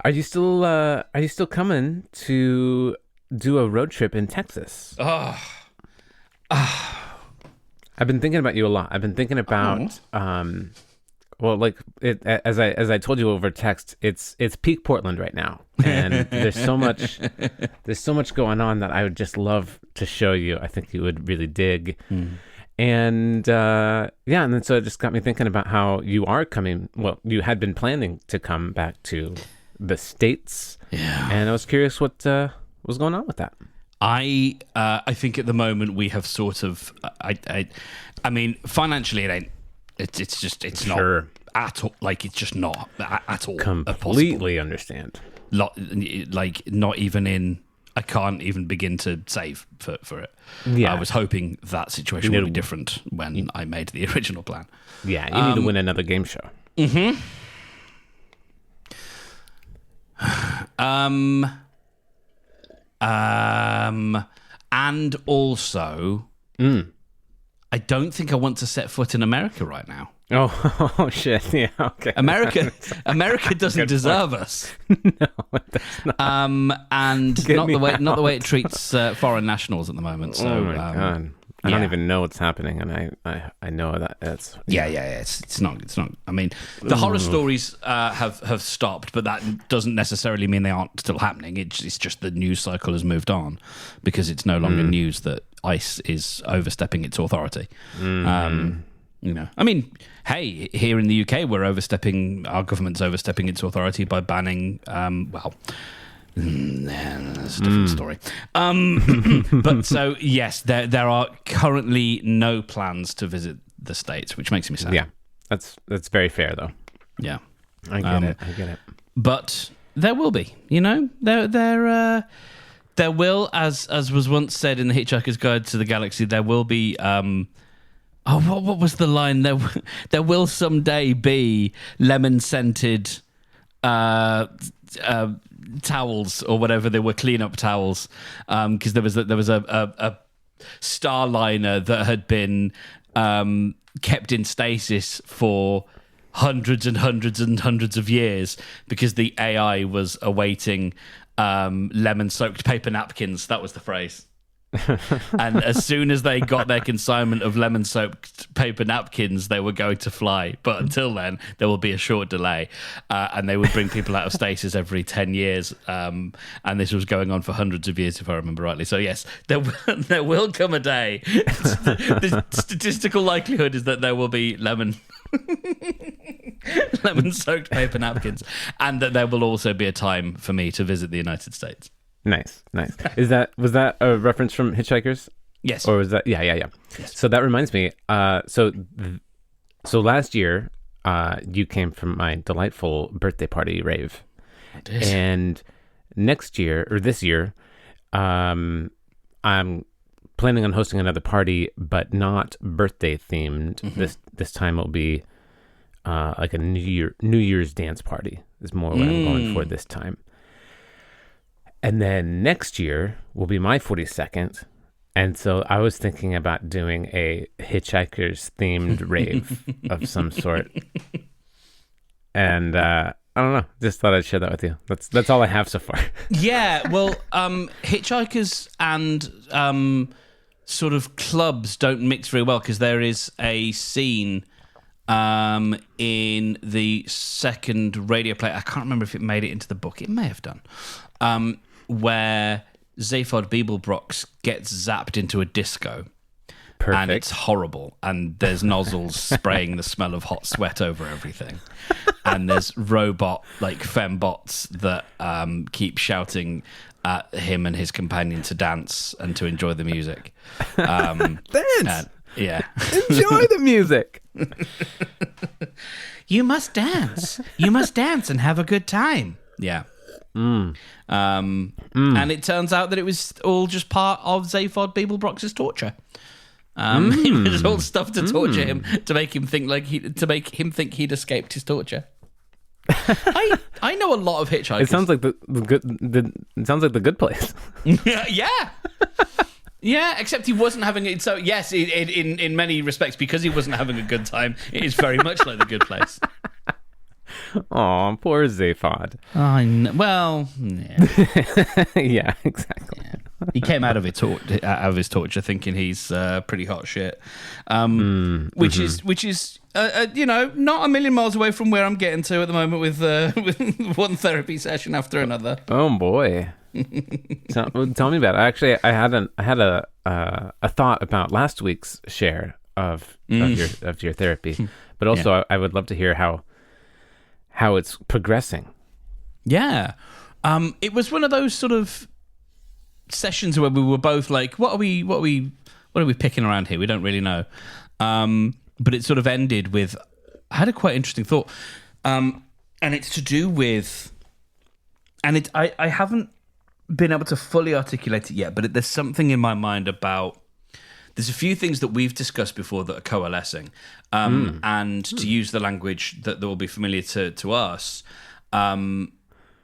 Are you still coming to do a road trip in Texas? Oh. I've been thinking about you a lot. I've been thinking about well, like as I told you over text, it's peak Portland right now, and there's so much going on that I would just love to show you. I think you would really dig. And and then so it just got me thinking about how you are coming. Well, you had been planning to come back to the States, and I was curious what was going on with that. I think at the moment we have sort of I mean financially it ain't. It's Sure. not at all. Like it's just not at all. Completely understand. Like not even in. I can't even begin to save for it. Yeah. I was hoping that situation would be different when I made the original plan. Yeah, you need to win another game show. Mm-hmm. And also, I don't think I want to set foot in America right now. Oh shit! Yeah, okay. America doesn't deserve us. No, it does not. And Get not me the way out. it treats foreign nationals at the moment. So, Oh my god! I don't even know what's happening, and I know that it's Yeah. It's not. I mean, the horror stories have stopped, but that doesn't necessarily mean they aren't still happening. It's just the news cycle has moved on because it's no longer news that ICE is overstepping its authority. I mean, hey, here in the UK, our government's overstepping its authority by banning. That's a different story. But so yes, there are currently no plans to visit the States, which makes me sad. Yeah, that's very fair though. Yeah, I get it. But there will be, there will, as was once said in the Hitchhiker's Guide to the Galaxy, there will be. What was the line? There will someday be lemon-scented towels or whatever they were, clean-up towels, because there was a Starliner that had been kept in stasis for hundreds and hundreds and hundreds of years because the AI was awaiting lemon-soaked paper napkins. That was the phrase. And as soon as they got their consignment of lemon-soaked paper napkins, they were going to fly. But until then, there will be a short delay. And they would bring people out of stasis every 10 years. And this was going on for hundreds of years, if I remember rightly. So yes, there will come a day. The statistical likelihood is that there will be lemon-soaked paper napkins. And that there will also be a time for me to visit the United States. Nice. Was that a reference from Hitchhikers? Yes. Or was that? Yeah. Yes. So that reminds me. So last year, you came from my delightful birthday party rave, I did. and this year, I'm planning on hosting another party, but not birthday themed. Mm-hmm. This time it'll be like a New Year's dance party. Is more what I'm going for this time. And then next year will be my 42nd. And so I was thinking about doing a Hitchhikers themed rave of some sort. And I don't know, just thought I'd share that with you. That's all I have so far. Yeah, well, Hitchhikers and sort of clubs don't mix very well because there is a scene in the second radio play. I can't remember if it made it into the book. It may have done. Where Zaphod Beeblebrox gets zapped into a disco. Perfect. And it's horrible. And there's nozzles spraying the smell of hot sweat over everything. And there's robot, like fembots that keep shouting at him and his companion to dance and to enjoy the music. Dance! Yeah. Enjoy the music! You must dance. You must dance and have a good time. Yeah. And it turns out that it was all just part of Zaphod Beeblebrox's torture. It was all stuff to torture him, to make him think he'd escaped his torture. I know a lot of hitchhikers. It sounds like it sounds like the Good Place. Yeah, except he wasn't having it. So yes, in many respects, because he wasn't having a good time, it is very much like the Good Place. Oh, poor Zaphod. I know. Well, yeah. Yeah, exactly. Yeah. He came out of his torture thinking he's pretty hot shit, which is not a million miles away from where I'm getting to at the moment with one therapy session after another. Oh boy. Tell me about it. Actually, I had a thought about last week's share of your therapy, but also I would love to hear how it's progressing. Yeah, it was one of those sort of sessions where we were both like, what are we picking around here? We don't really know. But it sort of ended with, I had a quite interesting thought, and it's to do with, and I haven't been able to fully articulate it yet, but there's something in my mind about, there's a few things that we've discussed before that are coalescing, and to use the language that will be familiar to us,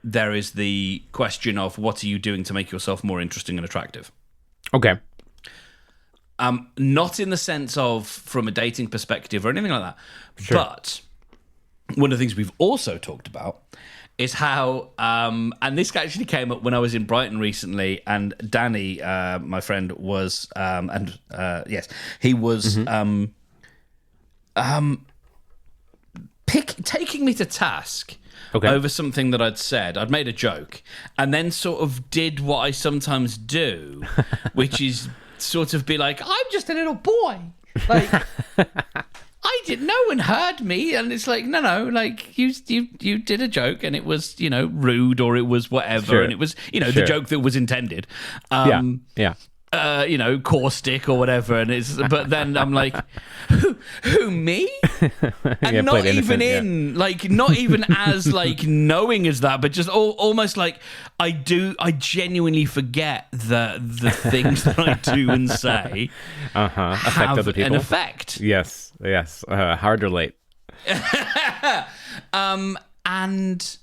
there is the question of what are you doing to make yourself more interesting and attractive? Okay. Not in the sense of from a dating perspective or anything like that, Sure. but one of the things we've also talked about is how, and this actually came up when I was in Brighton recently, and Danny, my friend, was, he was taking me to task. Okay. Over something that I'd said. I'd made a joke and then sort of did what I sometimes do, which is sort of be like, I'm just a little boy. Like, no one heard me. And it's like, no, like you did a joke and it was, rude or it was whatever. Sure. And it was, Sure. the joke that was intended. Yeah. Caustic or whatever, but then I'm like, who me? And not even not even as like knowing as that, but just almost like I genuinely forget that the things that I do and say affect other people. An effect. Yes. Hard or late. And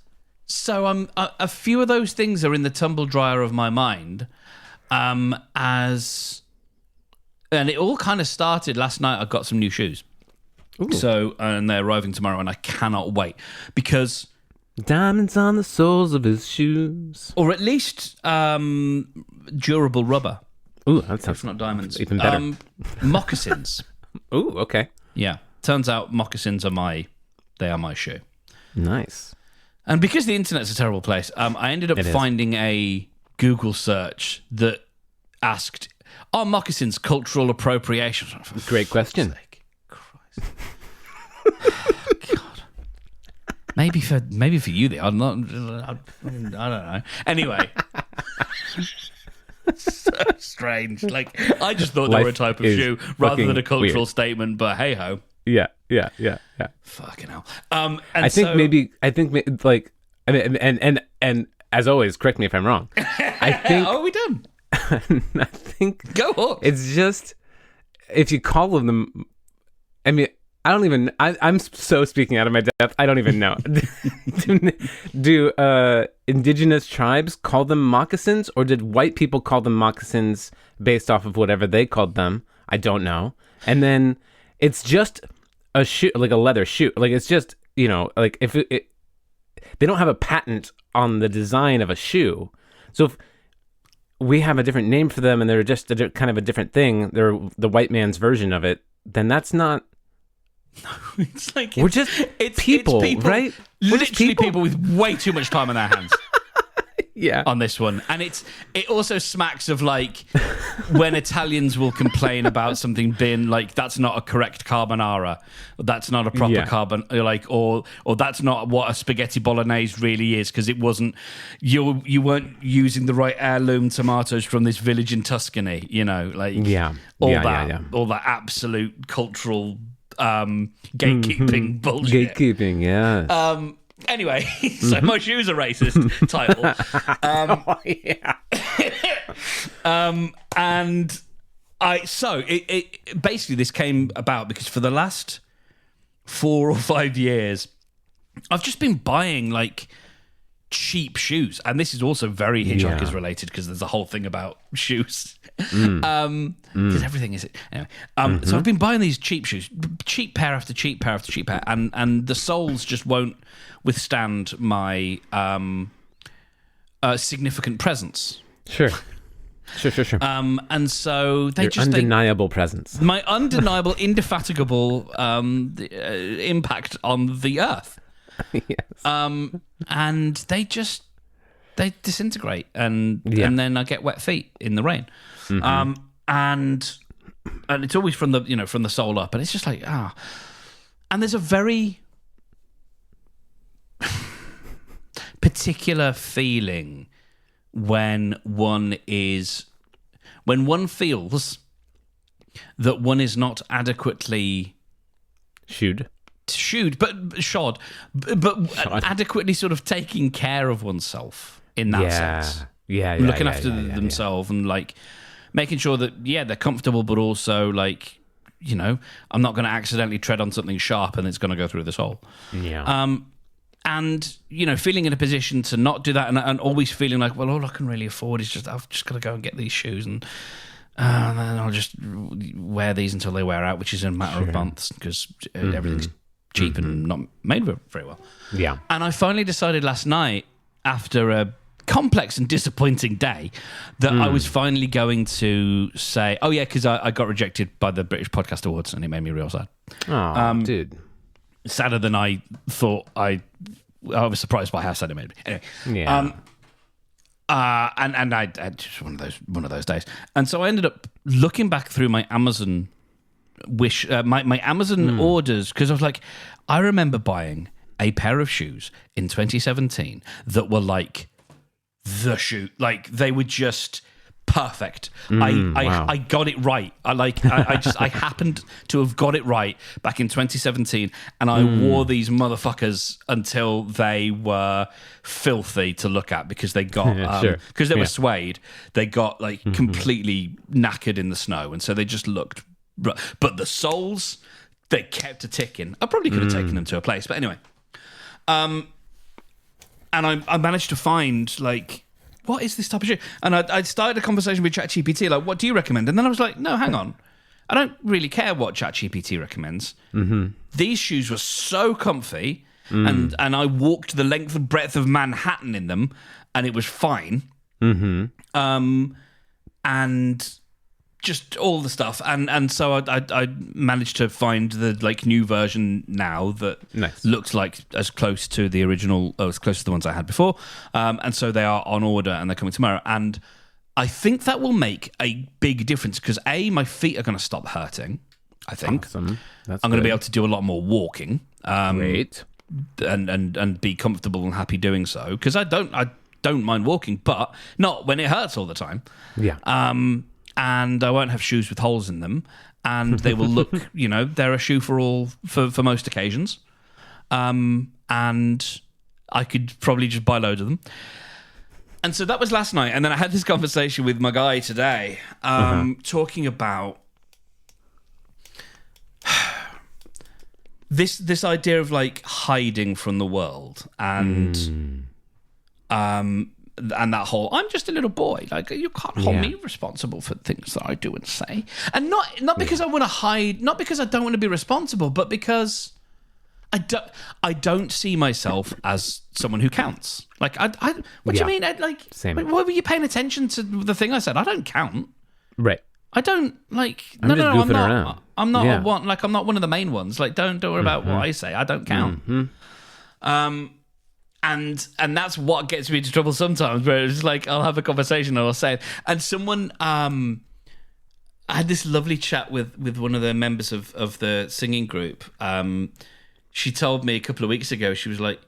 so I'm a few of those things are in the tumble dryer of my mind. And it all kind of started last night. I got some new shoes. Ooh. So, and they're arriving tomorrow, and I cannot wait because diamonds on the soles of his shoes, or at least durable rubber. Ooh, that sounds not diamonds. Even better. Moccasins. Ooh, okay. Yeah, turns out moccasins are my shoe. Nice. And because the internet's a terrible place, I ended up finding a Google search that asked, "Are moccasins cultural appropriation?" Great question. Christ. God. Maybe for you they are not. I don't know. Anyway, so strange. Like I just thought they were a type of shoe rather than a cultural weird statement. But hey ho. Yeah. Fucking hell. I think like, and as always, correct me if I'm wrong. I think. Are we done? I think. Go on. It's just if you call them. I mean, I don't even. I'm so speaking out of my depth. I don't even know. Do indigenous tribes call them moccasins, or did white people call them moccasins based off of whatever they called them? I don't know. And then it's just a shoe, like a leather shoe. Like it's just like if they don't have a patent on the design of a shoe. So if we have a different name for them and they're just kind of a different thing, they're the white man's version of it, then that's not... It's like... We're just people, right? We're just people with way too much time on their hands. Yeah. On this one. And it also smacks of like when Italians will complain about something being like, that's not a correct carbonara, that's not a proper like, or that's not what a spaghetti bolognese really is, because it wasn't, you weren't using the right heirloom tomatoes from this village in Tuscany, all that absolute cultural gatekeeping bullshit. Gatekeeping, yeah. Anyway, so my shoes are racist title. And it basically this came about because for the last 4 or 5 years, I've just been buying like cheap shoes, and this is also very Hitchhikers related because there's a whole thing about shoes. Because everything is anyway. So I've been buying these cheap shoes, cheap pair after cheap pair after cheap pair, and the soles just won't withstand my significant presence. Sure. And so they undeniable presence. My undeniable, indefatigable impact on the earth. Yes. And they disintegrate, and then I get wet feet in the rain. And it's always from the sole up, and it's just like and there's a very particular feeling when one feels that one is not adequately shod, but adequately sort of taking care of oneself in that sense. Looking after themselves and like making sure that they're comfortable, but also like, I'm not going to accidentally tread on something sharp and it's going to go through this hole. And feeling in a position to not do that, and always feeling like, well, all I can really afford is I've just got to go and get these shoes, and then I'll just wear these until they wear out, which is in a matter of months because everything's cheap and not made very well. Yeah. And I finally decided last night, after a complex and disappointing day, that I was finally going to say, because I got rejected by the British Podcast Awards, and it made me real sad. Oh, dude. Sadder than I thought. I was surprised by how sad it made me. Anyway, and I just one of those days, and so I ended up looking back through my Amazon my Amazon orders, because I was like, I remember buying a pair of shoes in 2017 that were like the shoe, like they were just perfect. I got it right. I happened to have got it right back in 2017, and I wore these motherfuckers until they were filthy to look at because they got because they were suede. They got like completely knackered in the snow, and so they just looked. But the soles, they kept a ticking. I probably could have taken them to a place, but anyway. And I managed to find like, what is this type of shoe? And I started a conversation with ChatGPT, like, what do you recommend? And then I was like, no, hang on. I don't really care what ChatGPT recommends. These shoes were so comfy, and I walked the length and breadth of Manhattan in them, and it was fine. And just all the stuff. And so I managed to find the like new version now that looks like as close to the original, as close to the ones I had before. And so they are on order and they're coming tomorrow. And I think that will make a big difference because my feet are going to stop hurting. I think awesome. I'm going to be able to do a lot more walking. Great. And be comfortable and happy doing so, because I don't mind walking, but not when it hurts all the time. And I won't have shoes with holes in them, and they will look, they're a shoe for most occasions. And I could probably just buy loads of them. And so that was last night, and then I had this conversation with my guy today, talking about this idea of like hiding from the world, and that whole, I'm just a little boy, like you can't hold me responsible for things that I do and say. And not because I want to hide, not because I don't want to be responsible, but because I don't see myself as someone who counts. Like what do you mean? Same. Why were you paying attention to the thing I said? I don't count. Right. I don't like. I'm not. Around. I'm not one. Like I'm not one of the main ones. Like don't worry about what I say. I don't count. And that's what gets me into trouble sometimes, where it's like I'll have a conversation and I'll say it. And someone, I had this lovely chat with one of the members of the singing group. She told me a couple of weeks ago, she was like,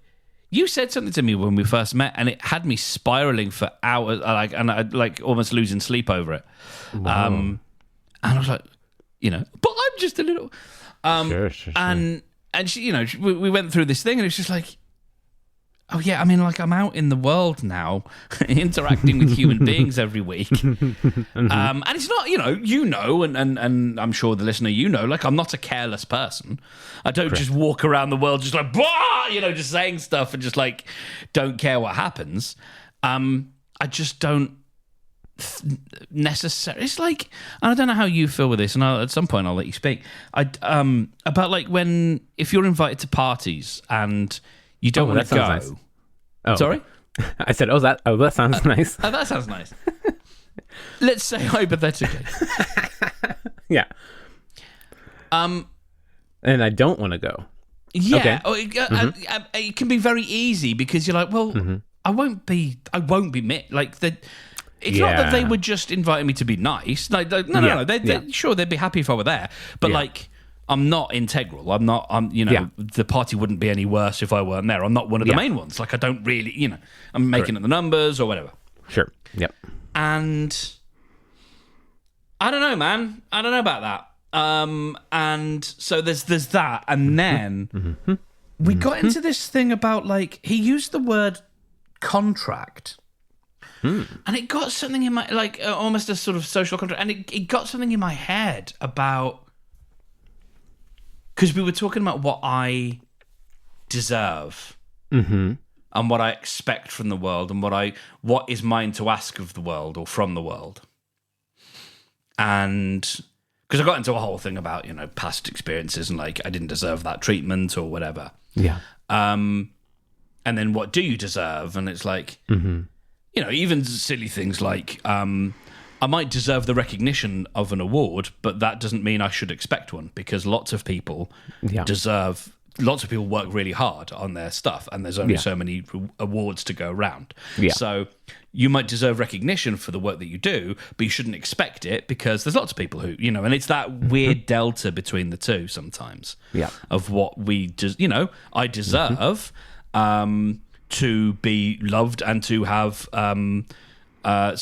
you said something to me when we first met, and it had me spiraling for hours, and I like almost losing sleep over it. And I was like, but I'm just a little. Sure. And she, we went through this thing, and it's just like, oh yeah, I mean, like I'm out in the world now, interacting with human beings every week, and it's not, and I'm sure the listener, like I'm not a careless person. I don't just walk around the world just like, bah! Just saying stuff and just like don't care what happens. I just don't necessarily. It's like, and I don't know how you feel with this, and at some point I'll let you speak. About like if you're invited to parties and you don't want to go. Nice. Oh, sorry? I said, that sounds nice. That sounds nice. Let's say hypothetically. Yeah. And I don't want to go. Yeah. Okay. It can be very easy because you're like, well, I won't be like the. It's not that they were just inviting me to be nice. Like, no. Sure, they'd be happy if I were there, but like. I'm not integral. I'm not. The party wouldn't be any worse if I weren't there. I'm not one of the main ones. Like I don't really, I'm making up the numbers or whatever. Sure. Yep. And I don't know, man. I don't know about that. And so there's that, and then we got into this thing about like he used the word contract. And it got something in my like almost a sort of social contract, and it got something in my head about. Because we were talking about what I deserve and what I expect from the world and what is mine to ask of the world or from the world. And because I got into a whole thing about, past experiences and like I didn't deserve that treatment or whatever. Yeah. And then what do you deserve? And it's like, even silly things like... I might deserve the recognition of an award, but that doesn't mean I should expect one because lots of people work really hard on their stuff and there's only so many awards to go around. Yeah. So you might deserve recognition for the work that you do, but you shouldn't expect it because there's lots of people who, and it's that weird delta between the two sometimes of what we just, I deserve to be loved and to have... I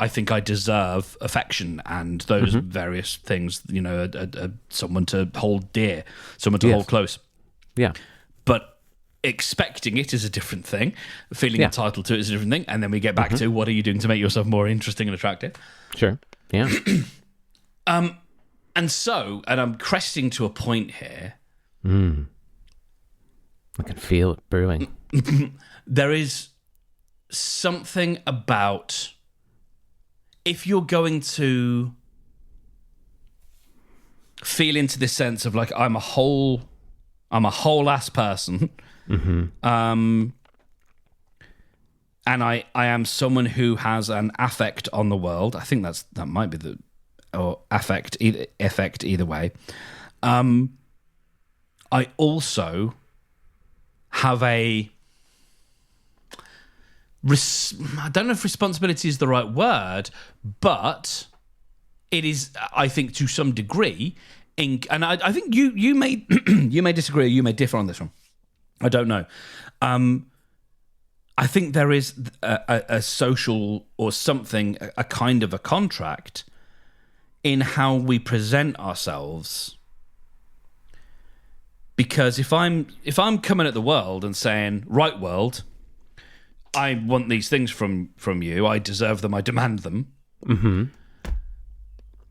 think I deserve affection and those various things, someone to hold dear, someone to hold close. Yeah. But expecting it is a different thing. Feeling entitled to it is a different thing. And then we get back to what are you doing to make yourself more interesting and attractive? Sure. Yeah. And I'm cresting to a point here. I can feel it brewing. There is something about if you're going to feel into this sense of like I'm a whole ass person, and I am someone who has an affect on the world. I think that might be the effect either way. I also have I don't know if responsibility is the right word, but it is, I think, to some degree. And I think you may you may disagree, or you may differ on this one. I don't know. I think there is a social or something, a kind of a contract in how we present ourselves. Because if I'm coming at the world and saying, right, world, I want these things from you. I deserve them. I demand them.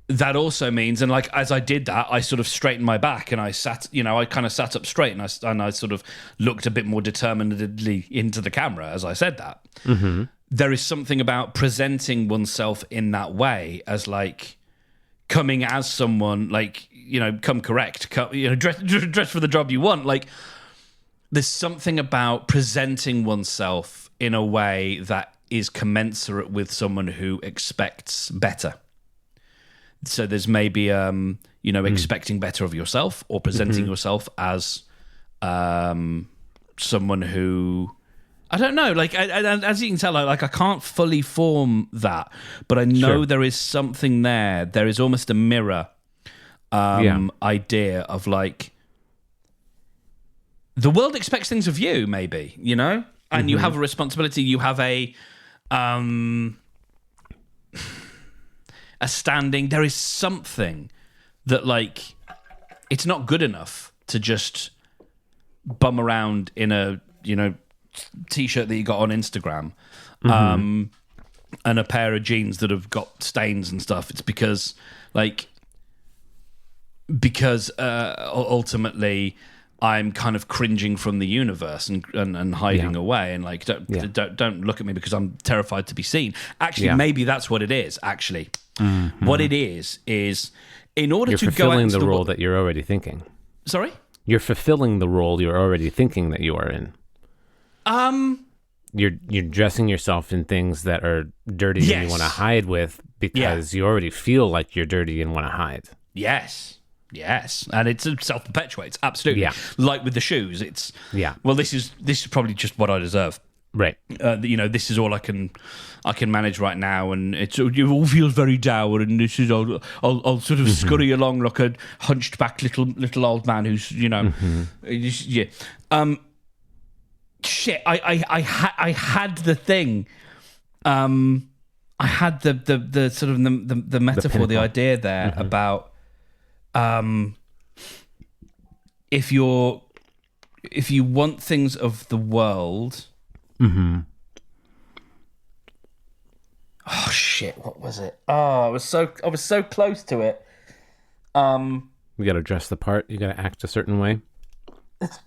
That also means, and like as I did that, I sort of straightened my back and I sat, I kind of sat up straight and I sort of looked a bit more determinedly into the camera as I said that. There is something about presenting oneself in that way as like coming as someone, like come correct, dress for the job you want. Like there's something about presenting oneself in a way that is commensurate with someone who expects better. So there's maybe, expecting better of yourself or presenting yourself as someone who, I don't know, like, as you can tell, like I can't fully form that, but I know there is something there. There is almost a mirror idea of like, the world expects things of you, maybe, and you have a responsibility. You have a standing. There is something that, like, it's not good enough to just bum around in a, t-shirt that you got on Instagram, and a pair of jeans that have got stains and stuff, it's because ultimately I'm kind of cringing from the universe and hiding away, and like don't look at me because I'm terrified to be seen. Actually, maybe that's what it is. Actually, what it is in order to go out into the role that you're already thinking. Sorry, you're fulfilling the role you're already thinking that you are in. You're dressing yourself in things that are dirty and you want to hide with because you already feel like you're dirty and want to hide. Yes, and it self-perpetuates, absolutely. Yeah. Like with the shoes, it's well, this is probably just what I deserve. Right. This is all I can manage right now, and it all feels very dour, and this is I'll sort of scurry along like a hunched back little old man who's shit. I had the thing. I had the sort of the metaphor, the idea there about if you want things of the world. Oh shit! What was it? Oh, I was so close to it. You got to dress the part. You got to act a certain way. There's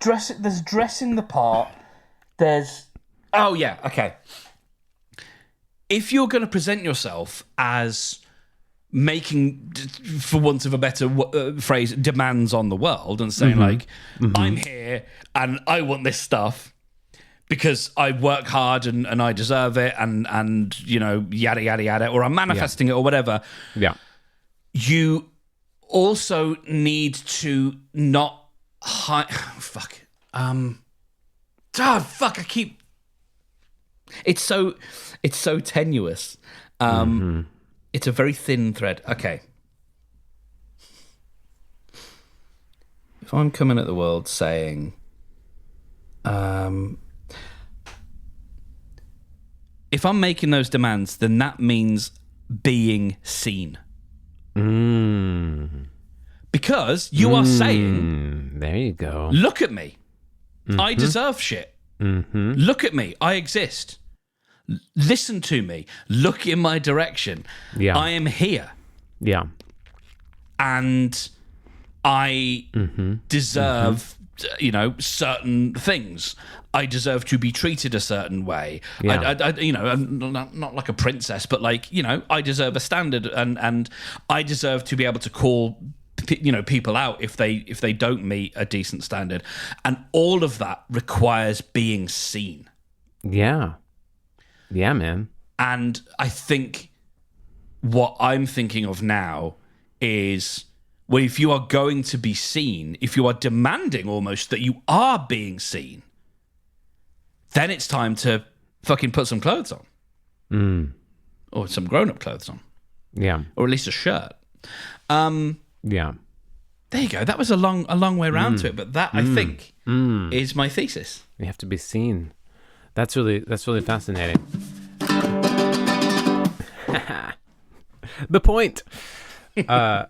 dressing the part. There's. Oh yeah. Okay. If you're going to present yourself as making, for want of a better phrase, demands on the world and saying I'm here and I want this stuff because I work hard and I deserve it and yada yada yada, or I'm manifesting it or whatever. Yeah. You also need to not hide. Fuck. Fuck. I keep. It's so tenuous. It's a very thin thread. Okay. If I'm coming at the world saying, if I'm making those demands, then that means being seen. Because you are saying, there you go. Look at me. I deserve shit. Look at me. I exist. Listen to me. Look in my direction. Yeah. I am here. Yeah. And I deserve, certain things. I deserve to be treated a certain way. Yeah. I'm not like a princess, but I deserve a standard, and I deserve to be able to call people out if they don't meet a decent standard, and all of that requires being seen. Yeah. Yeah, man. And I think what I'm thinking of now is, well, if you are going to be seen, if you are demanding almost that you are being seen, then it's time to fucking put some clothes on. Or some grown-up clothes on. Yeah. Or at least a shirt. Yeah. There you go. That was a long way around to it, but that, I think, is my thesis. You have to be seen. That's really fascinating. The point. Yeah,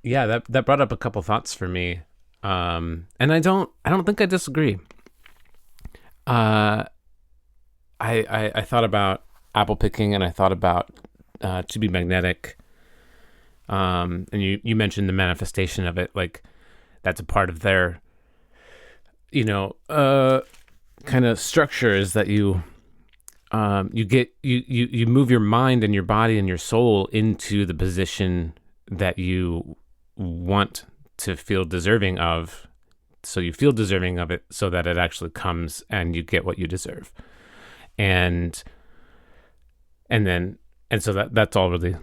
that brought up a couple thoughts for me. And I don't think I disagree. I thought about apple picking, and I thought about to be magnetic. And you mentioned the manifestation of it, like that's a part of their, kind of structure, is that you move your mind and your body and your soul into the position that you want to feel deserving of. So you feel deserving of it so that it actually comes and you get what you deserve. And so that's all really,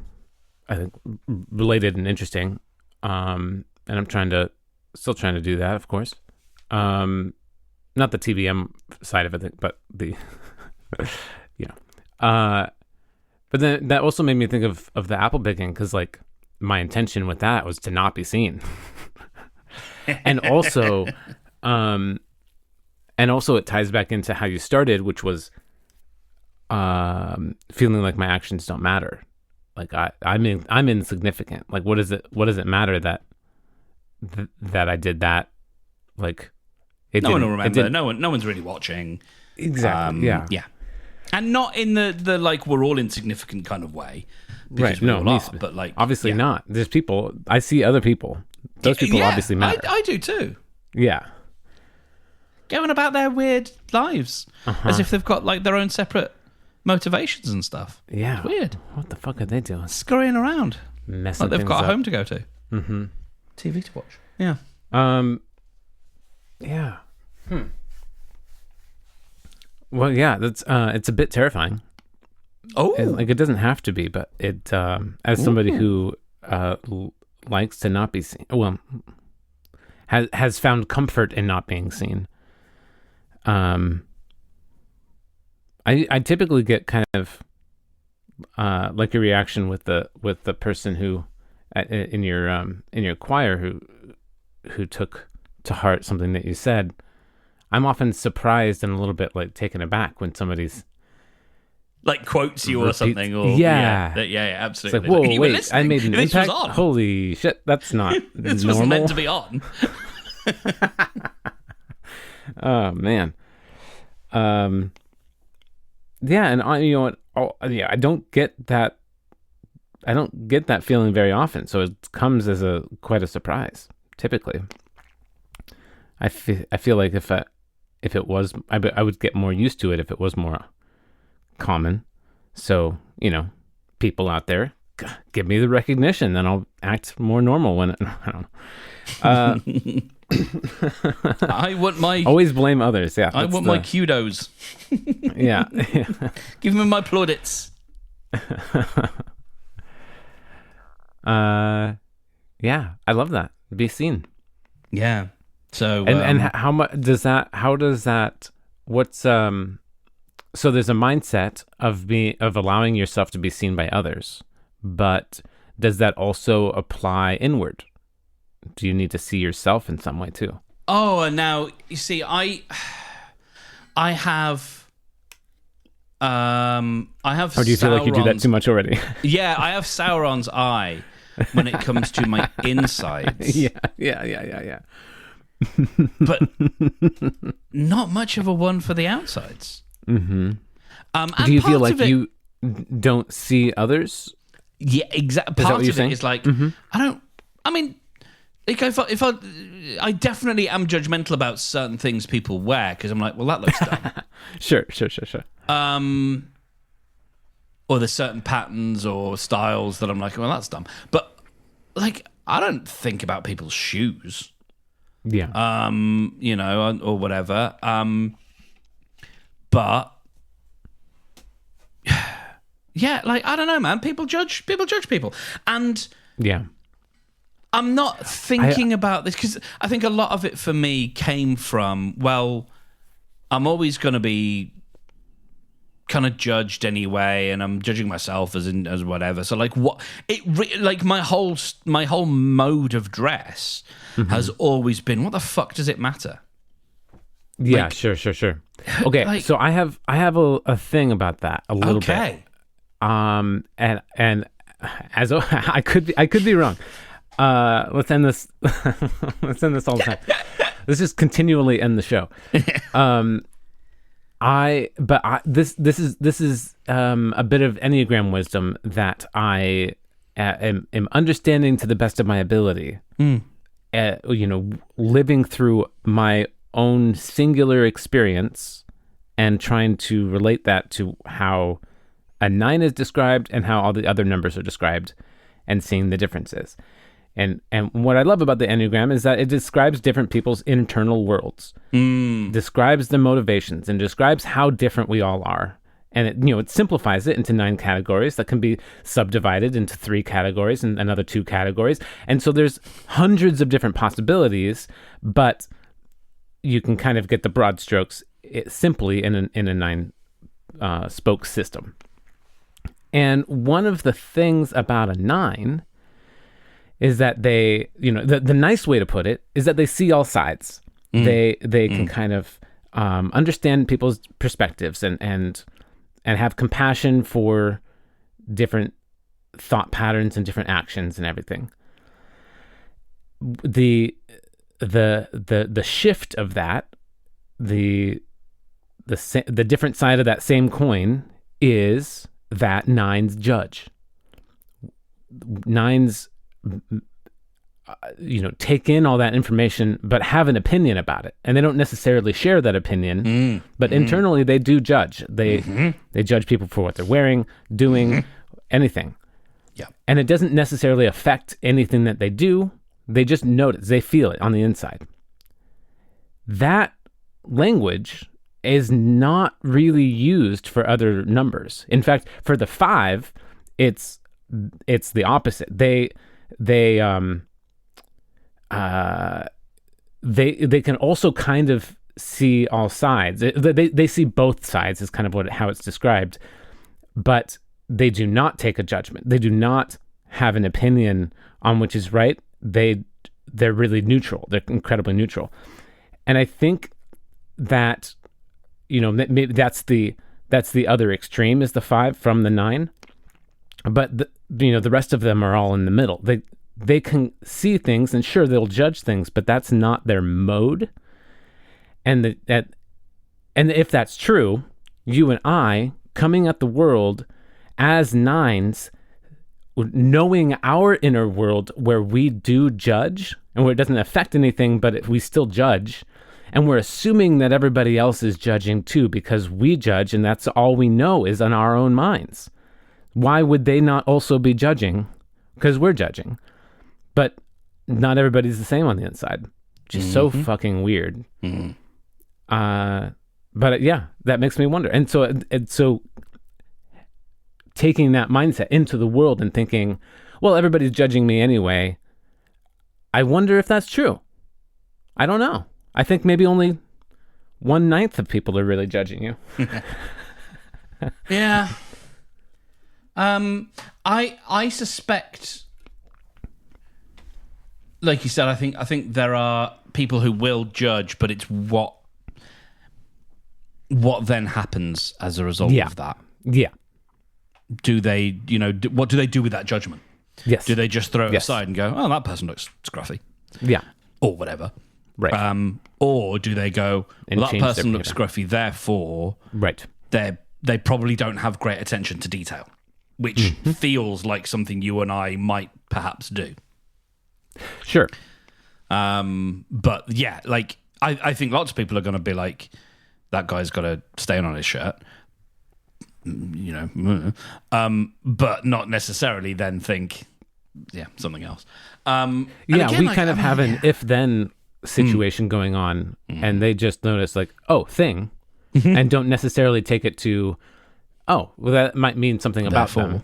I think, related and interesting. And I'm still trying to do that, of course. Not the TBM side of it, but the, but then that also made me think of the apple picking, because my intention with that was to not be seen. And also it ties back into how you started, which was feeling like my actions don't matter. Like I'm insignificant. Like what does it matter that I did that? Like no one will remember. No one's really watching. Exactly. Yeah. And not in the like we're all insignificant kind of way. Right. No, but like obviously not. There's people. I see other people. Those people obviously matter. I do too. Yeah. Going about their weird lives as if they've got like their own separate motivations and stuff. Yeah. It's weird. What the fuck are they doing? Scurrying around. Messing like they've got up. a home to go to. Mm-hmm. TV to watch. Yeah. Yeah. Well, yeah, that's it's a bit terrifying. Oh. It doesn't have to be, but it as somebody who likes to not be seen, well, has found comfort in not being seen. I typically get kind of like a reaction with the person who in your choir who took to heart something that you said. I'm often surprised and a little bit like taken aback when somebody's like quotes you or something, or yeah, absolutely. It's like, whoa, wait, I made an impact. Holy shit, that's not this normal. wasn't meant to be on. Oh man. Yeah, and you know what? I don't get that. I don't get that feeling very often, so it comes as quite a surprise. Typically, I feel like if it was, I would get more used to it if it was more common. So, people out there, give me the recognition, then I'll act more normal when I don't know. I want my always blame others. Yeah, I want my kudos. Yeah. Give me my plaudits. Yeah, I love that. Be seen. Yeah. So and how much does that? How does that? What's So there's a mindset of allowing yourself to be seen by others, but does that also apply inward? Do you need to see yourself in some way too? Oh, and now you see, I have. Or do you feel like you do that too much already? Yeah, I have Sauron's eye when it comes to my insides. Yeah. But not much of a one for the outsides. Mm-hmm. Do you feel like you don't see others? Yeah, exactly. Part of it is like, if I definitely am judgmental about certain things people wear because I'm like, well, that looks dumb. Sure. Or there's certain patterns or styles that I'm like, well, that's dumb. But like, I don't think about people's shoes. Yeah. Or whatever. But yeah, like, I don't know, man. People judge people. And yeah. I'm not thinking about this because I think a lot of it for me came from, well, I'm always going to be kind of judged anyway, and I'm judging myself as whatever. So like, my whole mode of dress has always been, what the fuck does it matter? Yeah, like, sure. Okay, like, so I have a thing about that a little bit. And as I could be wrong. Let's end this. Let's end this all the time. Let's just continually end the show. This is a bit of Enneagram wisdom that I am understanding to the best of my ability. Living through my own singular experience and trying to relate that to how a 9 is described and how all the other numbers are described, and seeing the differences. And what I love about the Enneagram is that it describes different people's internal worlds, describes the motivations, and describes how different we all are. And it simplifies it into 9 categories that can be subdivided into 3 categories and another 2 categories. And so there's hundreds of different possibilities, but you can kind of get the broad strokes simply in a 9 spoke system. And one of the things about a 9 is that they, the nice way to put it is that they see all sides. They can kind of understand people's perspectives and have compassion for different thought patterns and different actions and everything. The shift of that, the the different side of that same coin is that nines judge. Nines, take in all that information, but have an opinion about it, and they don't necessarily share that opinion. But internally, they do judge. They judge people for what they're wearing, doing, anything. Yeah, and it doesn't necessarily affect anything that they do. They just notice. They feel it on the inside. That language is not really used for other numbers. In fact, for the 5, it's the opposite. They can also kind of see all sides. They see both sides is kind of how it's described, but they do not take a judgment. They do not have an opinion on which is right. They're really neutral. They're incredibly neutral. And I think that, maybe that's the other extreme is the 5 from the 9. But the rest of them are all in the middle. They can see things, and sure, they'll judge things, but that's not their mode. And if that's true, you and I coming at the world as 9s, knowing our inner world where we do judge and where it doesn't affect anything, but we still judge, and we're assuming that everybody else is judging too because we judge, and that's all we know is on our own minds. Why would they not also be judging? Because we're judging. But not everybody's the same on the inside. Just so fucking weird. But yeah, that makes me wonder. And so taking that mindset into the world and thinking, well, everybody's judging me anyway. I wonder if that's true. I don't know. I think maybe only 1/9 of people are really judging you. Yeah. I suspect, like you said, I think there are people who will judge, but it's what then happens as a result of that. Yeah. Do they, what do they do with that judgment? Yes. Do they just throw it aside and go, oh, that person looks scruffy? Yeah. Or whatever. Right. Or do they go, well, that person looks scruffy, therefore right. they probably don't have great attention to detail, which feels like something you and I might perhaps do. Sure. But yeah, like I think lots of people are going to be like, that guy's got a stain on his shirt, but not necessarily then think, something else. Again, we kind of have an if-then situation going on, and they just notice like, oh, thing, and don't necessarily take it to, oh, well, that might mean something about them.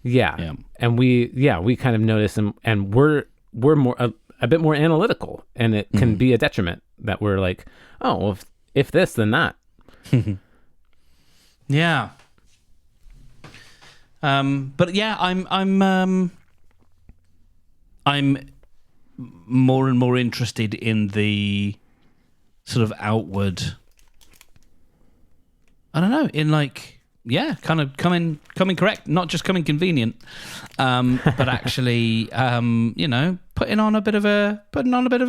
Yeah. And we kind of notice, and we're more a bit more analytical, and it can be a detriment that we're like, oh, well, if this, then that. Yeah. But yeah, I'm more and more interested in the sort of outward, I don't know, in like, kind of coming correct, not just coming convenient, but actually, putting on a bit of a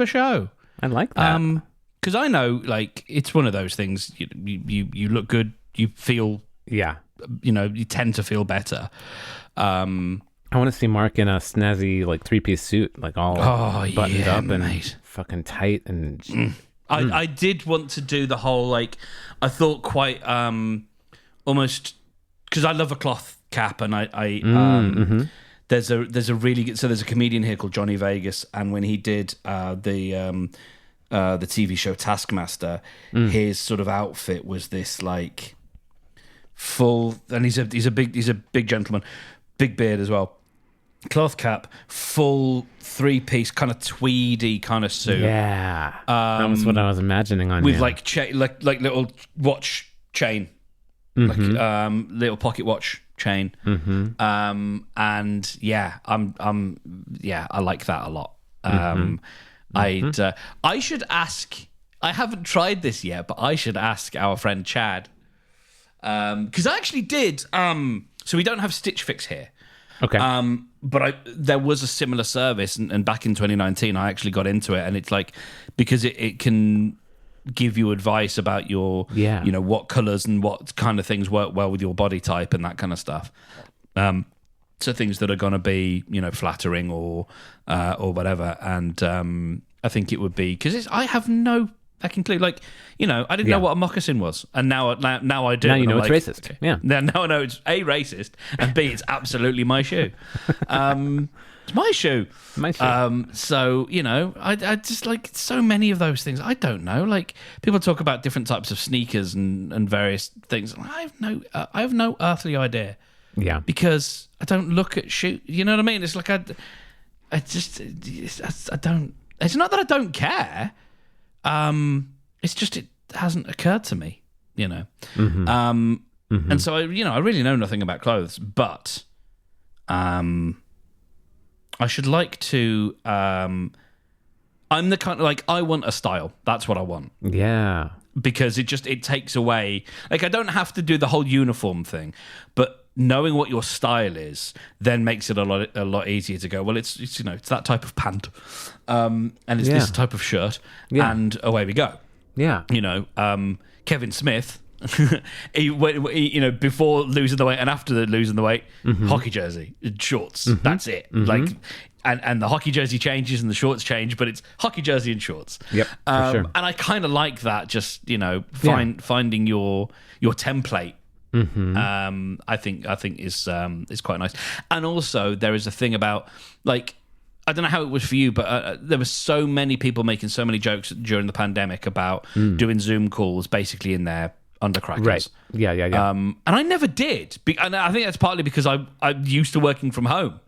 show. I like that. Because I know, like, it's one of those things. You look good. You feel, you tend to feel better. I want to see Mark in a snazzy like 3-piece suit, like all buttoned up and fucking tight. And I did want to do the whole like. I thought quite almost because I love a cloth cap, and I there's a really good. So there's a comedian here called Johnny Vegas, and when he did the TV show Taskmaster, his sort of outfit was this like full, and he's a big gentleman, big beard as well, cloth cap, full 3-piece kind of tweedy kind of suit. Yeah, that was what I was imagining on with you. like little watch chain, like little pocket watch chain, and yeah, I like that a lot. I should ask. I haven't tried this yet, but I should ask our friend Chad, because I actually did. So we don't have Stitch Fix here. Okay. But there was a similar service, and back in 2019, I actually got into it, and it's like because it can give you advice about your, you know, what colors and what kind of things work well with your body type and that kind of stuff. So things that are going to be, you know, flattering or whatever. And I think it would be because I have no fucking clue. Like, you know, I didn't know what a moccasin was, and now I do. Now you know it's like, racist. Okay. Yeah. Now I know it's A, racist, and B, it's absolutely my shoe. It's my shoe. My shoe. So, you know, I just like so many of those things. I don't know. Like people talk about different types of sneakers and various things. I have no earthly idea. Yeah. Because I don't look at shoes. You know what I mean? It's like I don't. It's not that I don't care. It's just it hasn't occurred to me. You know. And so I really know nothing about clothes, but I should like to. I'm the kind of like I want a style. That's what I want. Yeah. Because it takes away. Like I don't have to do the whole uniform thing, but knowing what your style is then makes it a lot easier to go, well, it's you know, it's that type of pant, and it's this type of shirt, and away we go. Yeah. You know, Kevin Smith, he, you know, before losing the weight and after losing the weight, hockey jersey, shorts, that's it. Like, and the hockey jersey changes and the shorts change, but it's hockey jersey and shorts. Yep, for sure. And I kind of like that, just, you know, finding your template. I think is quite nice. And also there is a thing about, like, I don't know how it was for you, but there were so many people making so many jokes during the pandemic about doing Zoom calls basically in their undercrackers. Right. Yeah. And I never did. And I think that's partly because I'm used to working from home.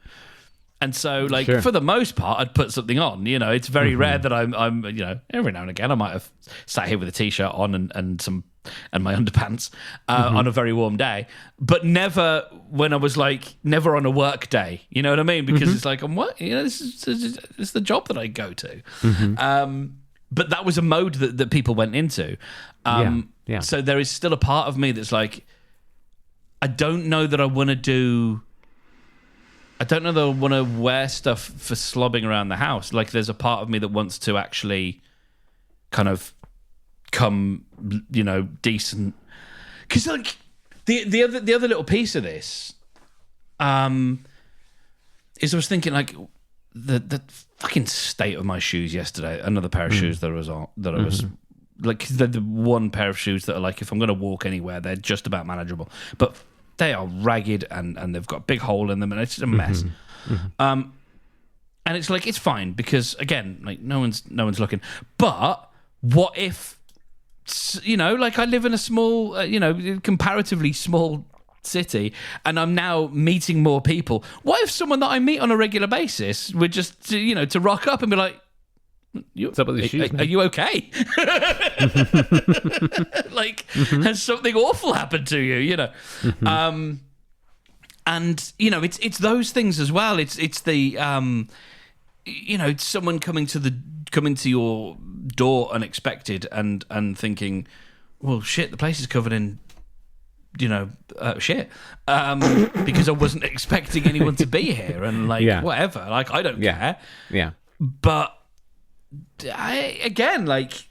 And so, like, for the most part, I'd put something on. You know, it's very rare that I'm, you know, every now and again I might have sat here with a t-shirt on and my underpants on a very warm day, but never when I was like, never on a work day. You know what I mean? Because it's like, you know, this is the job that I go to. But that was a mode that people went into. So there is still a part of me that's like, I don't know that I want to wear stuff for slobbing around the house. Like, there's a part of me that wants to actually kind of come, you know, decent. Because, like, the other little piece of this is I was thinking, like, the fucking state of my shoes yesterday. Another pair of shoes that I was like, the one pair of shoes that are like, if I'm going to walk anywhere, they're just about manageable. But they are ragged and they've got a big hole in them and it's just a mess. And it's like, it's fine because, again, like, no one's looking. But what if, you know, like, I live in a small, you know, comparatively small city and I'm now meeting more people. What if someone that I meet on a regular basis would just, you know, to rock up and be like, what's up with your shoes, are you okay? Like, has something awful happened to you? You know, and you know, it's those things as well. It's the you know, someone coming to your door unexpected and thinking, well, shit, the place is covered in, you know, shit, because I wasn't expecting anyone to be here, and like, whatever, like, I don't care. But again, like,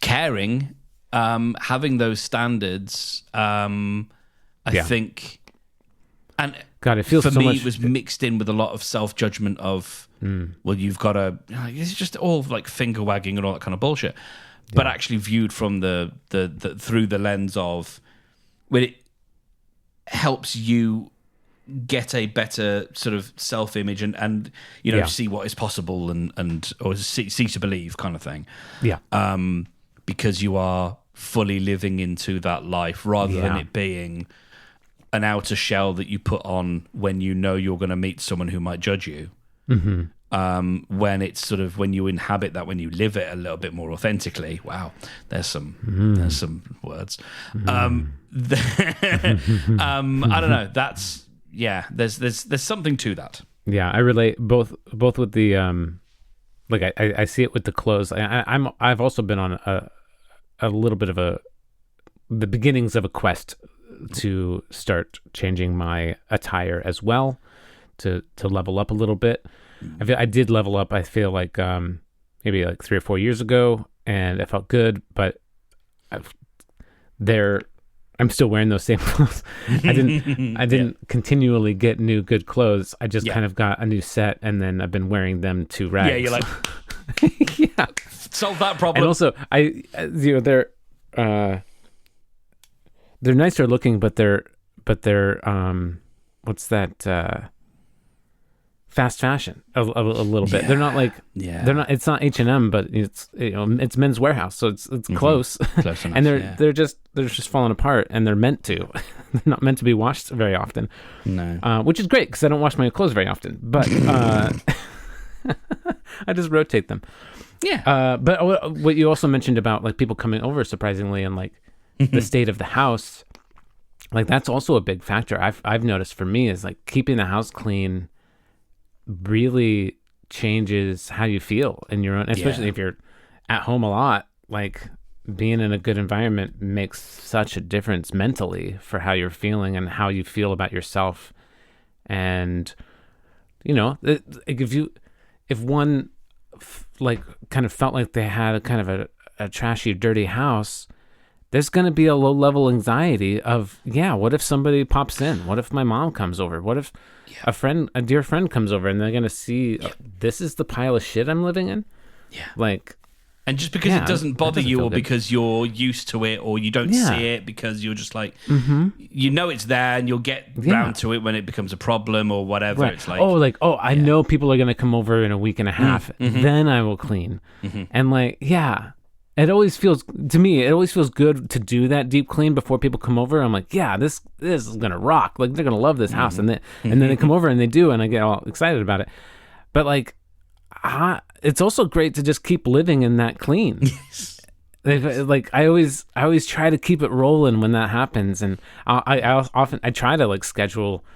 caring, having those standards, I think, and God, it feels for so me much. It was mixed in with a lot of self-judgment of, well, you've got to, it's just all like finger wagging and all that kind of bullshit, but actually viewed from the through the lens of, well, it helps you get a better sort of self-image and you know, see what is possible and or see to believe kind of thing. Because you are fully living into that life rather than it being an outer shell that you put on when you know you're going to meet someone who might judge you. When it's sort of, when you inhabit that, when you live it a little bit more authentically. Wow, there's some words. I don't know. That's there's something to that. Yeah, I relate both with the like I see it with the clothes. I've also been on a little bit of the beginnings of a quest to start changing my attire as well, to level up a little bit. I did level up. I feel like maybe like 3 or 4 years ago. and it felt good, but I'm still wearing those same clothes. I didn't continually get new good clothes. I just kind of got a new set, and then I've been wearing them to rags. Yeah, you're like, yeah, solve that problem. And also, they're nicer looking, but they're what's that? Fast fashion a little bit. They're not like they're not. It's not H&M, but it's Men's Warehouse, so it's close. Close enough, and they're just falling apart, and they're meant to. They're not meant to be washed very often. No, which is great because I don't wash my clothes very often. But I just rotate them. Yeah. But what you also mentioned about like people coming over surprisingly, and like the state of the house, like that's also a big factor. I've noticed for me is like keeping the house clean really changes how you feel in your own, especially if you're at home a lot. Like being in a good environment makes such a difference mentally for how you're feeling and how you feel about yourself. And if one like kind of felt like they had a kind of a trashy, dirty house, there's going to be a low level anxiety of, what if somebody pops in? What if my mom comes over? What if a dear friend comes over and they're going to see this is the pile of shit I'm living in? Yeah. Like, and just because it doesn't bother you, or because you're used to it, or you don't see it because you're just like, it's there, and you'll get round to it when it becomes a problem or whatever. Right. It's like, I know people are going to come over in a week and a half. Then I will clean. And like, it always feels good to do that deep clean before people come over. I'm like, this is gonna rock. Like they're gonna love this house, and then they come over and they do, and I get all excited about it. But like, it's also great to just keep living in that clean. Yes. Like I always try to keep it rolling when that happens, and I try to like schedule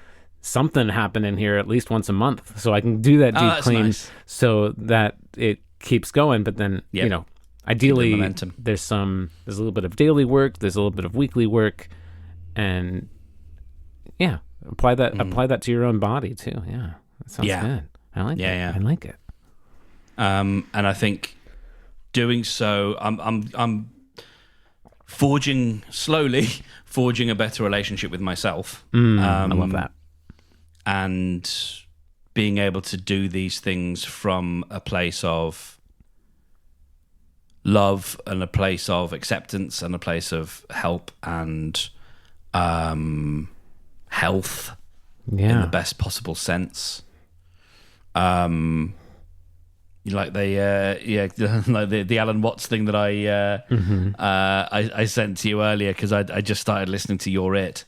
something happen in here at least once a month so I can do that deep clean, so that it keeps going. But then ideally, there's a little bit of daily work, there's a little bit of weekly work, and apply that to your own body too. Yeah, that sounds good. I like it. I like it. And I think doing so, I'm slowly forging a better relationship with myself. I love that, and being able to do these things from a place of love and a place of acceptance and a place of help and health in the best possible sense. Like the Alan Watts thing that I sent to you earlier, because I just started listening to You're It.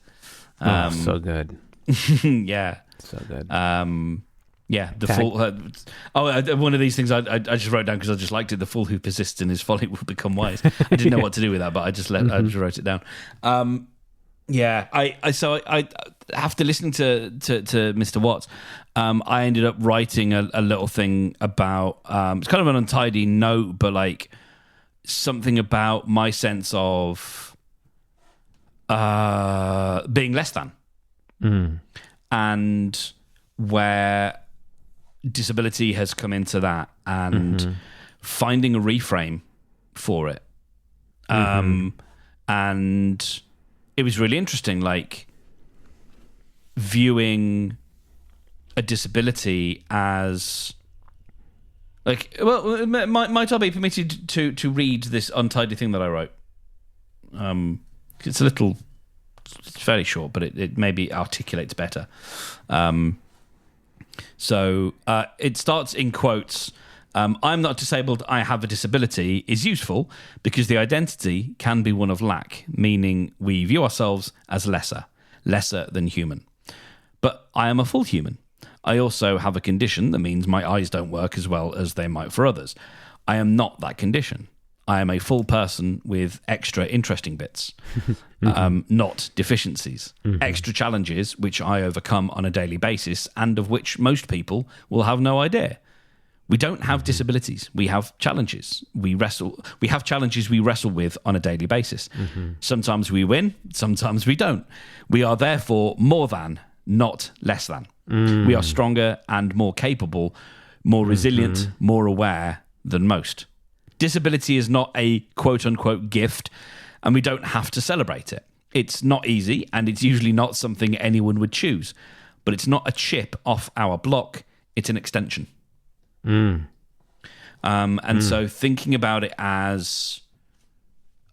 So good. Yeah. So good. The full. One of these things I just wrote down because I just liked it. The fool who persists in his folly will become wise. I didn't know what to do with that, but I just wrote it down. I after listening to Mr. Watts, I ended up writing a little thing about. It's kind of an untidy note, but like something about my sense of being less than, and where disability has come into that, and finding a reframe for it. And it was really interesting, like viewing a disability as like, well, might I be permitted to read this untidy thing that I wrote? It's fairly short, but it maybe articulates better. So it starts in quotes. I'm not disabled, I have a disability is useful because the identity can be one of lack, meaning we view ourselves as lesser than human. But I am a full human. I also have a condition that means my eyes don't work as well as they might for others. I am not that condition. I am a full person with extra interesting bits, not deficiencies, extra challenges which I overcome on a daily basis and of which most people will have no idea. We don't have disabilities. We have challenges. We have challenges we wrestle with on a daily basis. Sometimes we win, sometimes we don't. We are therefore more than, not less than. We are stronger and more capable, more resilient, more aware than most. Disability is not a quote-unquote gift, and we don't have to celebrate it. It's not easy, and it's usually not something anyone would choose. But it's not a chip off our block. It's an extension. So thinking about it as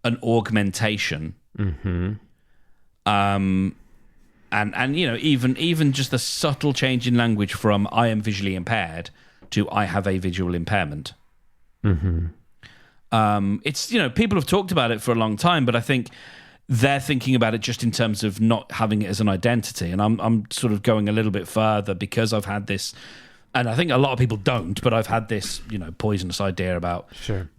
an augmentation, and even just the subtle change in language from "I am visually impaired" to "I have a visual impairment." It's people have talked about it for a long time, but I think they're thinking about it just in terms of not having it as an identity. And I'm sort of going a little bit further because I've had this, and I think a lot of people don't, but I've had this, poisonous idea about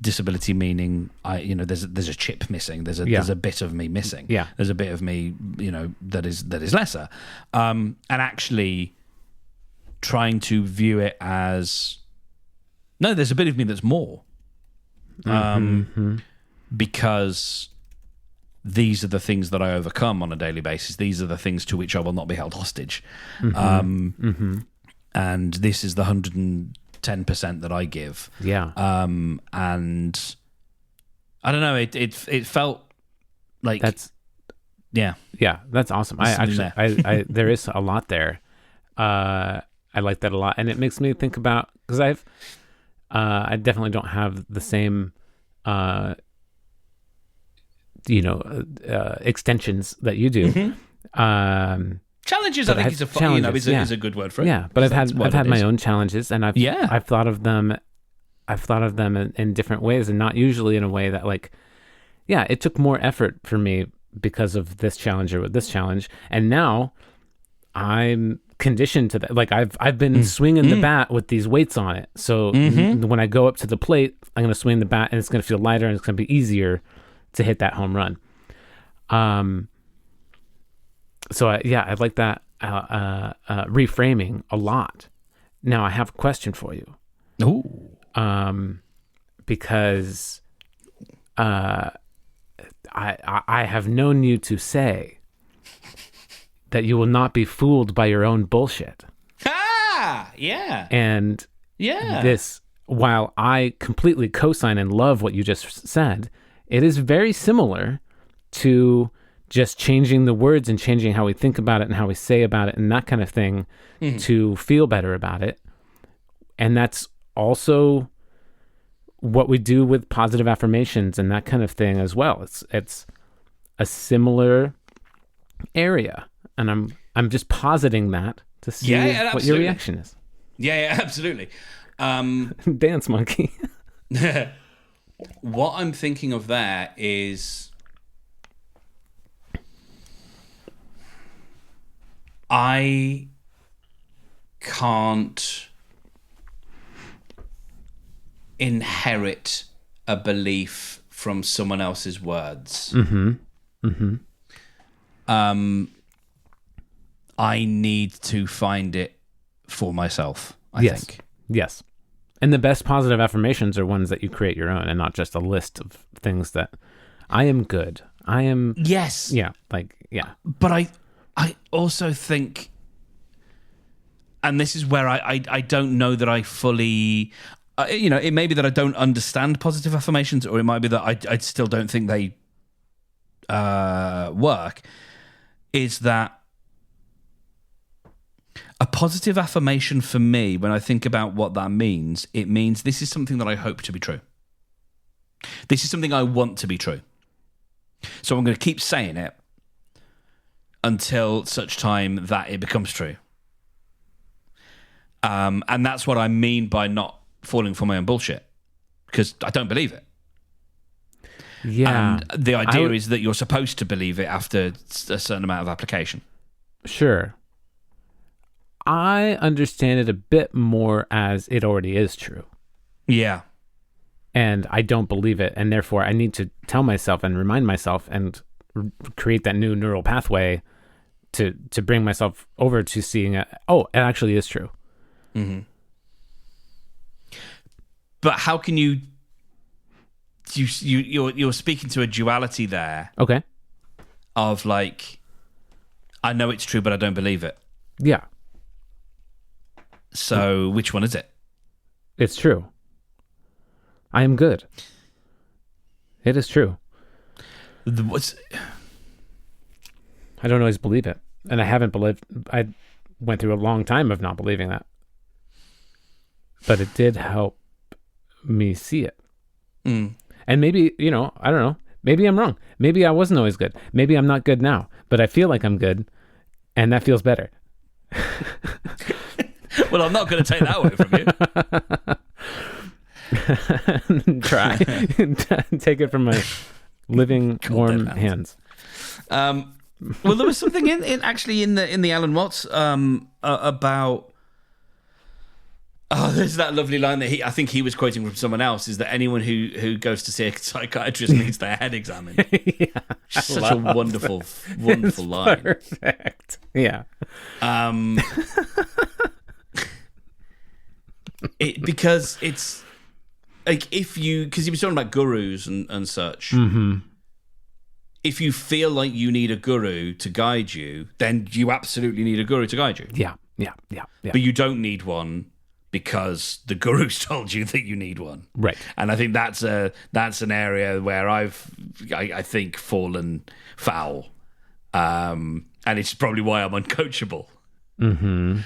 disability meaning there's a chip missing. There's a bit of me missing. Yeah. There's a bit of me, that is lesser. And actually trying to view it as, no, there's a bit of me that's more. Because these are the things that I overcome on a daily basis. These are the things to which I will not be held hostage. And this is the 110% that I give. Yeah. And I don't know. It felt like that's that's awesome. I there is a lot there. I like that a lot, and it makes me think about, because I definitely don't have the same extensions that you do. Challenges, I think, is a good word for it. Yeah, but I've had my own challenges, and I've thought of them. I've thought of them in different ways, and not usually in a way that, like, it took more effort for me because of this challenge or with this challenge, and now I'm conditioned to that. Like, I've been swinging the bat with these weights on it, so when I go up to the plate, I'm going to swing the bat, and it's going to feel lighter, and it's going to be easier to hit that home run. So I like that reframing a lot. Now I have a question for you. Ooh. Because I have known you to say that you will not be fooled by your own bullshit. Yeah. And this, while I completely co-sign and love what you just said, it is very similar to just changing the words and changing how we think about it and how we say about it and that kind of thing to feel better about it. And that's also what we do with positive affirmations and that kind of thing as well. It's a similar area, and I'm just positing that to see what your reaction is. Yeah, absolutely. Dance monkey. What I'm thinking of there is, I can't inherit a belief from someone else's words. I need to find it for myself, I think. Yes. And the best positive affirmations are ones that you create your own, and not just a list of things that I am good. I am. Yes. Yeah. But I also think, and this is where I don't know that I fully, it may be that I don't understand positive affirmations, or it might be that I still don't think they work, is that a positive affirmation for me, when I think about what that means, it means this is something that I hope to be true. This is something I want to be true. So I'm going to keep saying it until such time that it becomes true. And that's what I mean by not falling for my own bullshit, because I don't believe it. Yeah. And the idea is that you're supposed to believe it after a certain amount of application. Sure. I understand it a bit more as it already is true. Yeah. And I don't believe it, and therefore I need to tell myself and remind myself and create that new neural pathway to bring myself over to seeing it. Oh, it actually is true. Mm-hmm. But how can you're speaking to a duality there. Okay. Of like, I know it's true, but I don't believe it. Yeah. So which one is it? It's true. I am good. It is true. I don't always believe it. And I went through a long time of not believing that. But it did help me see it. And maybe, I don't know. Maybe I'm wrong. Maybe I wasn't always good. Maybe I'm not good now, but I feel like I'm good, and that feels better. Well, I'm not going to take that away from you. Try. Take it from my living, warm hands. Well, there was something in the Alan Watts about. Oh, there's that lovely line that I think he was quoting from someone else, is that anyone who goes to see a psychiatrist needs their head examined. Yeah, such a wonderful line. Perfect. Yeah. Because it's like because he was talking about gurus and such. Mm-hmm. If you feel like you need a guru to guide you, then you absolutely need a guru to guide you. Yeah. But you don't need one because the guru's told you that you need one, right? And I think that's an area where I think fallen foul, and it's probably why I'm uncoachable. Mm-hmm.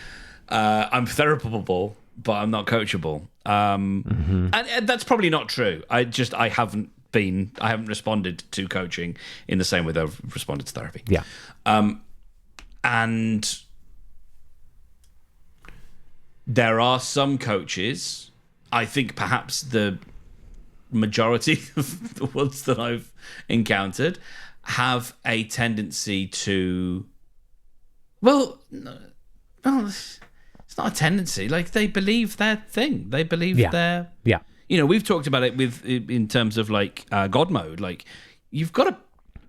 I'm therapable, but I'm not coachable, and that's probably not true. I haven't responded to coaching in the same way that I've responded to therapy. Yeah, and there are some coaches, I think perhaps the majority of the ones that I've encountered have a tendency to, it's not a tendency. Like, they believe their thing. They believe their... Yeah. We've talked about it in terms of like God mode. Like, you've got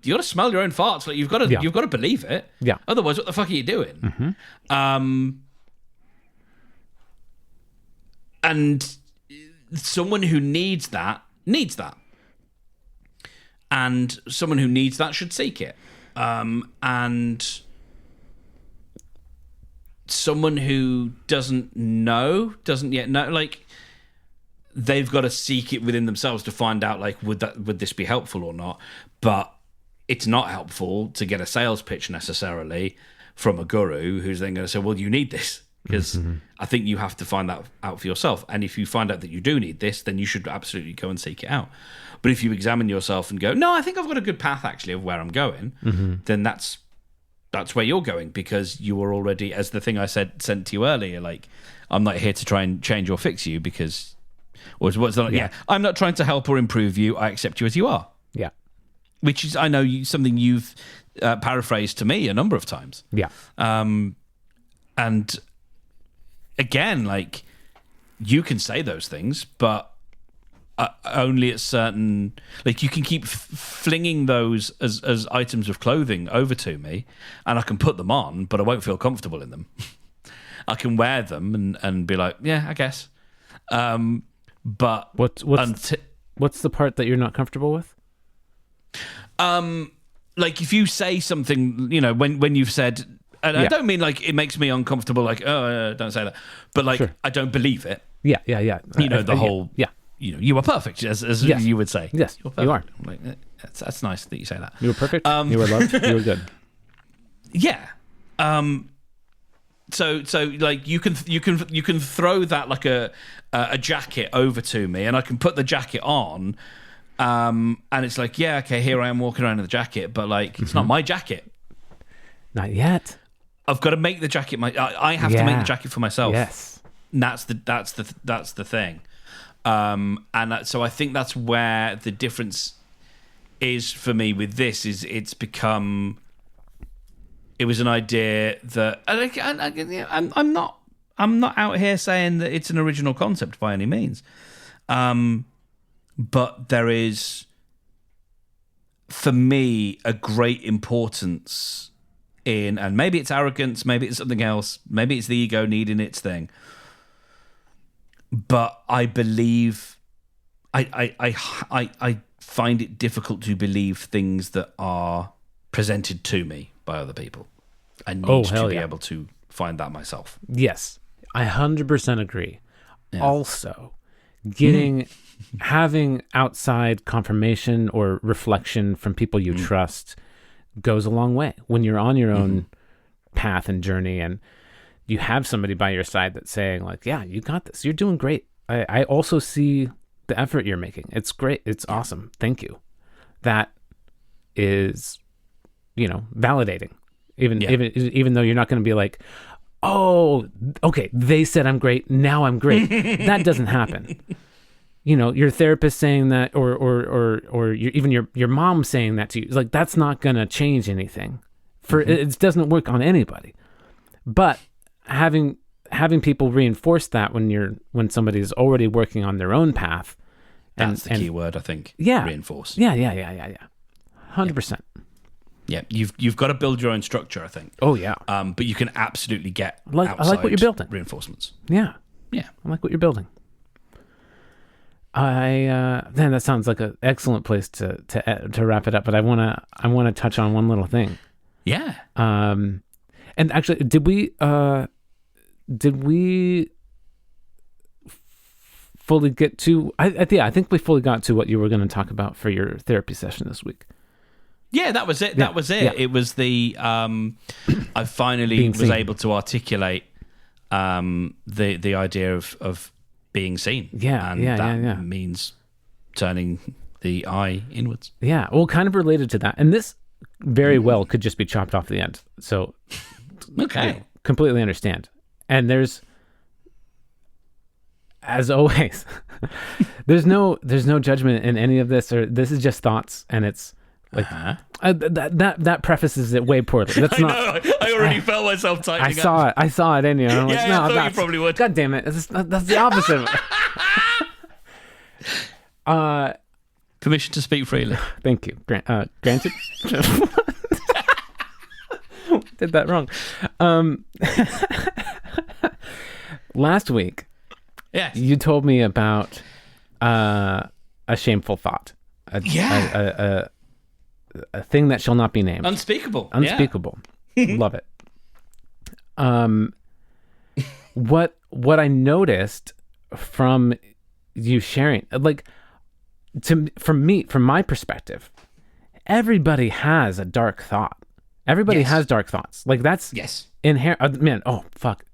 to smell your own farts. Like, you've got to believe it. Yeah. Otherwise, what the fuck are you doing? Mm-hmm. And someone who needs that. And someone who needs that should seek it. And someone who doesn't yet know, like, they've got to seek it within themselves to find out, like, would this be helpful or not? But it's not helpful to get a sales pitch necessarily from a guru who's then going to say, well, you need this. Because I think you have to find that out for yourself. And if you find out that you do need this, then you should absolutely go and seek it out. But if you examine yourself and go, no, I think I've got a good path, actually, of where I'm going, then that's where you're going, because you were already, as the thing I sent to you earlier, like, I'm not here to try and change or fix you because... I'm not trying to help or improve you. I accept you as you are. Yeah. Which is, I know, something you've paraphrased to me a number of times. Yeah. And... again, like, you can say those things, but only at certain... Like, you can keep flinging those as items of clothing over to me, and I can put them on, but I won't feel comfortable in them. I can wear them and be like, yeah, I guess. But... What's the part that you're not comfortable with? Like, if you say something, when you've said... And I don't mean, like, it makes me uncomfortable, like, don't say that. But, like, sure. I don't believe it. Yeah. The whole... Yeah. You are perfect, as yes. you would say. Yes, you are. Like, that's nice that you say that. You were perfect. You were loved. You were good. Yeah. So like, you can throw that like a jacket over to me, and I can put the jacket on, and it's like, yeah, okay, here I am walking around in the jacket, but, like, it's not my jacket. Not yet. I've got to make the jacket I have to make the jacket for myself. Yes. And that's the thing. So I think that's where the difference is for me with this. Is it was an idea that I'm not out here saying that it's an original concept by any means, but there is, for me, a great importance in, and maybe it's arrogance, maybe it's something else, maybe it's the ego needing its thing, but I believe I find it difficult to believe things that are presented to me by other people. I need to be able to find that myself. Yes, I 100% agree. Yeah. Also, getting having outside confirmation or reflection from people you trust goes a long way when you're on your own path and journey, and you have somebody by your side that's saying like, yeah, you got this, you're doing great. I also see the effort you're making. It's great. It's awesome. Thank you. That is, validating. Even though you're not going to be like, oh, okay, they said I'm great, now I'm great. That doesn't happen. Your therapist saying that, or even your mom saying that to you, like, that's not going to change anything. It doesn't work on anybody. But having people reinforce that when somebody's already working on their own path. That's the key word, I think. Yeah. Reinforce. Yeah. 100%. Yeah, you've got to build your own structure, I think. Oh yeah. But you can absolutely get I like what you're building. Reinforcements. Yeah. Yeah. I like what you're building. Then that sounds like an excellent place to wrap it up, but I wanna touch on one little thing. Yeah. And actually, did we fully get to? I think we fully got to what you were going to talk about for your therapy session this week. Yeah, that was it. Yeah. That was it. Yeah. It was the I finally Being was seen. able to articulate the idea of being seen. Yeah, and that means turning the eye inwards. Yeah, well, kind of related to that, and this very well could just be chopped off the end. So, Okay. completely understand. And there's, as always, there's no judgment in any of this, or this is just thoughts, and it's like that prefaces it way poorly. That's not. I already felt myself tightening up. I saw it in you. I'm like, Yeah, no, I thought you probably would. God damn it! That's the opposite. Permission to speak freely. Thank you. Granted. Did that wrong. Last week, Yes. you told me about a shameful thought. A thing that shall not be named. Unspeakable. Unspeakable. Love it. What I noticed from you sharing, like, from my perspective, everybody has a dark thought. Everybody has dark thoughts. Like, that's inherent. Man, oh fuck.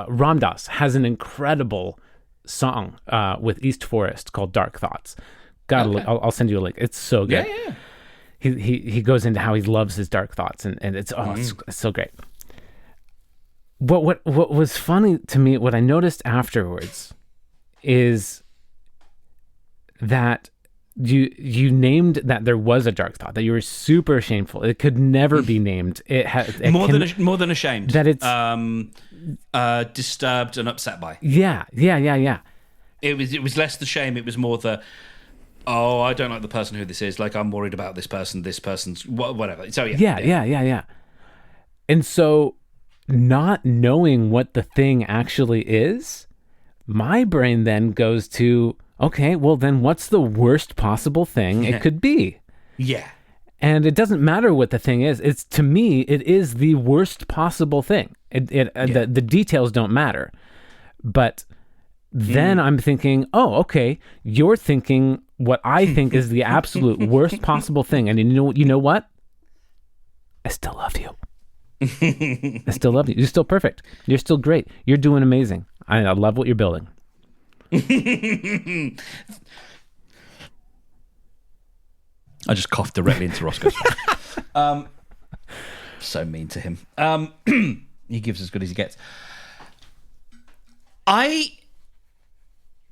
Ram Dass has an incredible song with East Forest called "Dark Thoughts." God, I'll send you a link. It's so good. Yeah. He goes into how he loves his dark thoughts, and it's it's so great. What was funny to me, what I noticed afterwards, is that you named that there was a dark thought, that you were super shameful. It could never be named. More than ashamed. That it's disturbed and upset by. Yeah. It was less the shame. It was more the, oh, I don't like the person who this is. Like, I'm worried about this person. This person's whatever. So Yeah. And so, not knowing what the thing actually is, my brain then goes to, okay, well then what's the worst possible thing it could be? Yeah. And it doesn't matter what the thing is. It's, to me, it is the worst possible thing. The details don't matter. But then I'm thinking, oh, okay, you're thinking what I think is the absolute worst possible thing. And you know what? I still love you. I still love you. You're still perfect. You're still great. You're doing amazing. I love what you're building. I just coughed directly into Roscoe's face. So mean to him. He gives as good as he gets. I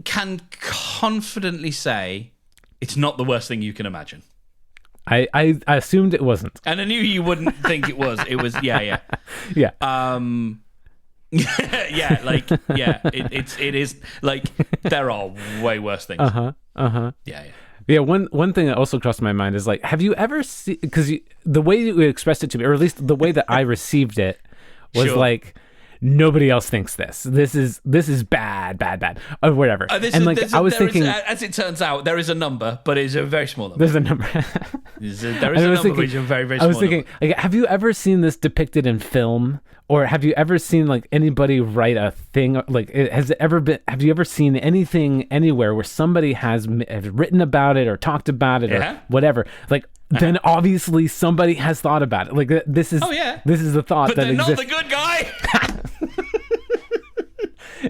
can confidently say it's not the worst thing you can imagine. I assumed it wasn't. And I knew you wouldn't think it was. It was, yeah. Yeah. It is like, there are way worse things. Yeah. One thing that also crossed my mind is, like, have you ever seen, because the way you expressed it to me, or at least the way that I received it, was like, nobody else thinks this. This is bad, or whatever. I was thinking, as it turns out, there is a number, but it's a very small number. There's a number. There is a number, but it's a very, very small number. I was thinking, like, have you ever seen this depicted in film? Or have you ever seen like anybody write a thing? Like, have you ever seen anything anywhere where somebody has written about it or talked about it or whatever? Like, then obviously somebody has thought about it. Like, this is the thought but that they're exists. not the good guy.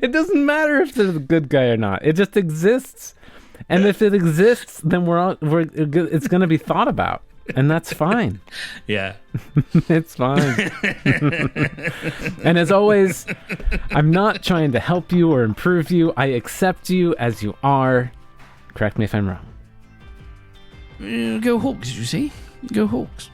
It doesn't matter if they're the good guy or not. It just exists, and if it exists, then it's going to be thought about. And that's fine. Yeah. It's fine. And as always, I'm not trying to help you or improve you. I accept you as you are. Correct me if I'm wrong. Go Hawks, you see? Go Hawks.